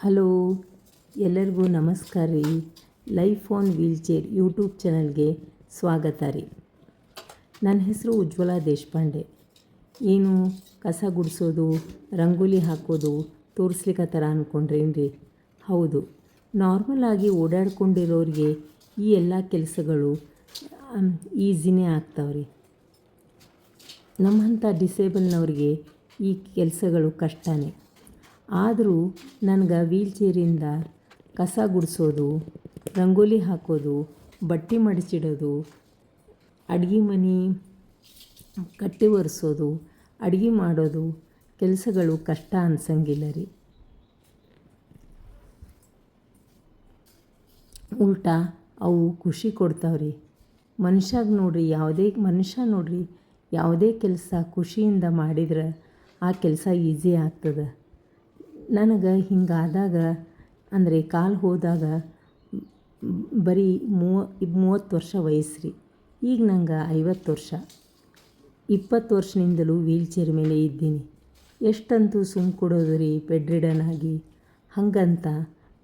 Hello, ಎಲ್ಲರಿಗೂ ನಮಸ್ಕಾರ ರೀ. ಲೈಫ್ ಆನ್ ವೀಲ್ಚೇರ್ ಯೂಟ್ಯೂಬ್ ಚಾನಲ್ಗೆ ಸ್ವಾಗತ ರೀ. ನನ್ನ ಹೆಸರು ಉಜ್ವಲ ದೇಶಪಾಂಡೆ. ಏನು ಕಸ ಗುಡಿಸೋದು, ರಂಗೋಲಿ ಹಾಕೋದು ತೋರಿಸ್ಲಿಕ್ಕತ್ತಾರ ಅಂದ್ಕೊಂಡ್ರೇನು ರೀ? ಹೌದು, ನಾರ್ಮಲಾಗಿ ಓಡಾಡ್ಕೊಂಡಿರೋರಿಗೆ ಈ ಎಲ್ಲ ಕೆಲಸಗಳು ಈಸಿನೇ ಆಗ್ತಾವ್ರಿ. ನಮ್ಮಂಥ ಡಿಸೇಬಲ್ನವ್ರಿಗೆ ಈ ಕೆಲಸಗಳು ಕಷ್ಟನೇ. ಆದರೂ ನನಗೆ ವೀಲ್ಚೇರಿಂದ ಕಸ ಗುಡಿಸೋದು, ರಂಗೋಲಿ ಹಾಕೋದು, ಬಟ್ಟೆ ಮಡಚಿಡೋದು, ಅಡುಗೆ ಮನೆ ಕಟ್ಟಿ ಒರೆಸೋದು, ಅಡುಗೆ ಮಾಡೋದು ಕೆಲಸಗಳು ಕಷ್ಟ ಅನ್ಸಂಗಿಲ್ಲ ರೀ. ಉಲ್ಟಾ ಅವು ಖುಷಿ ಕೊಡ್ತಾವ್ರಿ. ಮನುಷ್ಯ ನೋಡ್ರಿ ಯಾವುದೇ ಕೆಲಸ ಖುಷಿಯಿಂದ ಮಾಡಿದ್ರೆ ಆ ಕೆಲಸ ಈಸಿ ಆಗ್ತದೆ. ನನಗೆ ಹಿಂಗಾದಾಗ ಅಂದರೆ ಕಾಲು ಹೋದಾಗ ಬರೀ 30 ವರ್ಷ ವಯಸ್ಸು ರೀ. ಈಗ ನಂಗೆ 50 ವರ್ಷ. 20 ವರ್ಷದಿಂದಲೂ ವೀಲ್ಚೇರ್ ಮೇಲೆ ಇದ್ದೀನಿ. ಎಷ್ಟಂತೂ ಸುಮ್ಮ ಕೊಡೋದು ರೀ ಬೆಡ್ ರಿಡನ್ ಆಗಿ. ಹಾಗಂತ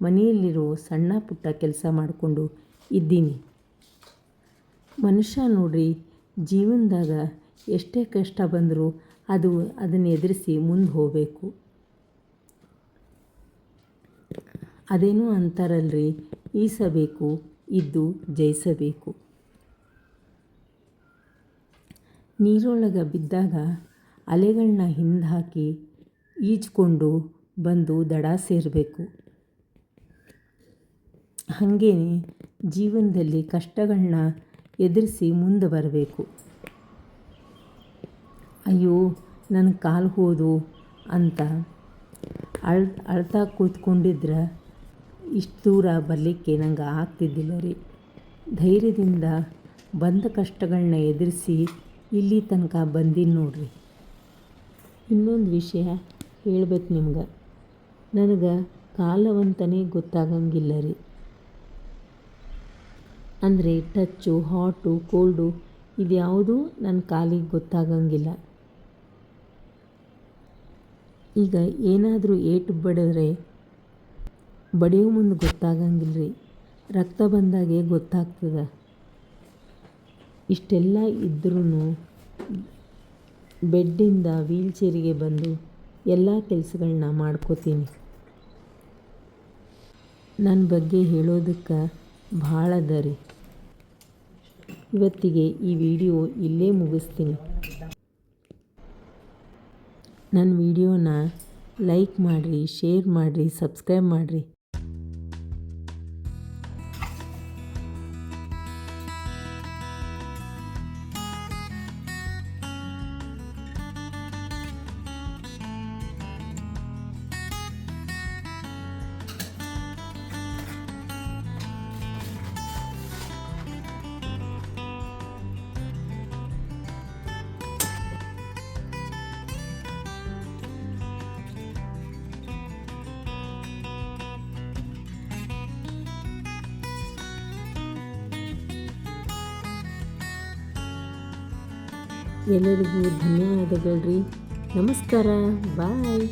ಮನೆಯಲ್ಲಿರೋ ಸಣ್ಣ ಪುಟ್ಟ ಕೆಲಸ ಮಾಡಿಕೊಂಡು ಇದ್ದೀನಿ. ಮನುಷ್ಯ ನೋಡ್ರಿ ಜೀವನದಾಗ ಎಷ್ಟೇ ಕಷ್ಟ ಬಂದರೂ ಅದನ್ನು ಎದುರಿಸಿ ಮುಂದೆ ಹೋಗಬೇಕು. ಅದೇನೋ ಅಂತಾರಲ್ರಿ, ಈಸಬೇಕು ಇದ್ದು ಜಯಿಸಬೇಕು. ನೀರೊಳಗೆ ಬಿದ್ದಾಗ ಅಲೆಗಳನ್ನ ಹಿಂದೆ ಹಾಕಿ ಈಜ್ಕೊಂಡು ಬಂದು ದಡ ಸೇರಬೇಕು. ಹಾಗೇನೆ ಜೀವನದಲ್ಲಿ ಕಷ್ಟಗಳನ್ನ ಎದುರಿಸಿ ಮುಂದೆ ಬರಬೇಕು. ಅಯ್ಯೋ ನನ್ನ ಕಾಲು ಹೋದು ಅಂತ ಅಳ್ತಾ ಕೂತ್ಕೊಂಡಿದ್ರೆ ಇಷ್ಟು ದೂರ ಬರಲಿಕ್ಕೆ ನಂಗೆ ಆಗ್ತಿದ್ದಿಲ್ಲ ರೀ. ಧೈರ್ಯದಿಂದ ಬಂದ ಕಷ್ಟಗಳನ್ನ ಎದುರಿಸಿ ಇಲ್ಲಿ ತನಕ ಬಂದೀನಿ ನೋಡ್ರಿ. ಇನ್ನೊಂದು ವಿಷಯ ಹೇಳ್ಬೇಕು ನಿಮ್ಗೆ. ನನಗೆ ಕಾಲವಂತನೇ ಗೊತ್ತಾಗಂಗಿಲ್ಲ ರೀ. ಅಂದರೆ ಟಚ್ಚು, ಹಾಟು, ಕೋಲ್ಡು ಇದ್ಯಾವುದೂ ನನ್ನ ಕಾಲಿಗೆ ಗೊತ್ತಾಗಂಗಿಲ್ಲ. ಈಗ ಏನಾದರೂ ಏಟು ಬಡಿಯೋ ಮುಂದೆ ಗೊತ್ತಾಗಂಗಿಲ್ಲ ರೀ. ರಕ್ತ ಬಂದಾಗೆ ಗೊತ್ತಾಗ್ತದೆ. ಇಷ್ಟೆಲ್ಲ ಇದ್ರೂ ಬೆಡ್ಡಿಂದ ವೀಲ್ಚೇರಿಗೆ ಬಂದು ಎಲ್ಲ ಕೆಲಸಗಳನ್ನ ಮಾಡ್ಕೋತೀನಿ. ನನ್ನ ಬಗ್ಗೆ ಹೇಳೋದಕ್ಕೆ ಭಾಳ ಅದ ರೀ. ಇವತ್ತಿಗೆ ಈ ವಿಡಿಯೋ ಇಲ್ಲೇ ಮುಗಿಸ್ತೀನಿ. ನನ್ನ ವಿಡಿಯೋನ ಲೈಕ್ ಮಾಡಿರಿ, ಶೇರ್ ಮಾಡಿರಿ, ಸಬ್ಸ್ಕ್ರೈಬ್ ಮಾಡಿರಿ. ಎಲ್ಲರಿಗೂ ಧನ್ಯವಾದಗಳು ರೀ. ನಮಸ್ಕಾರ, ಬಾಯ್.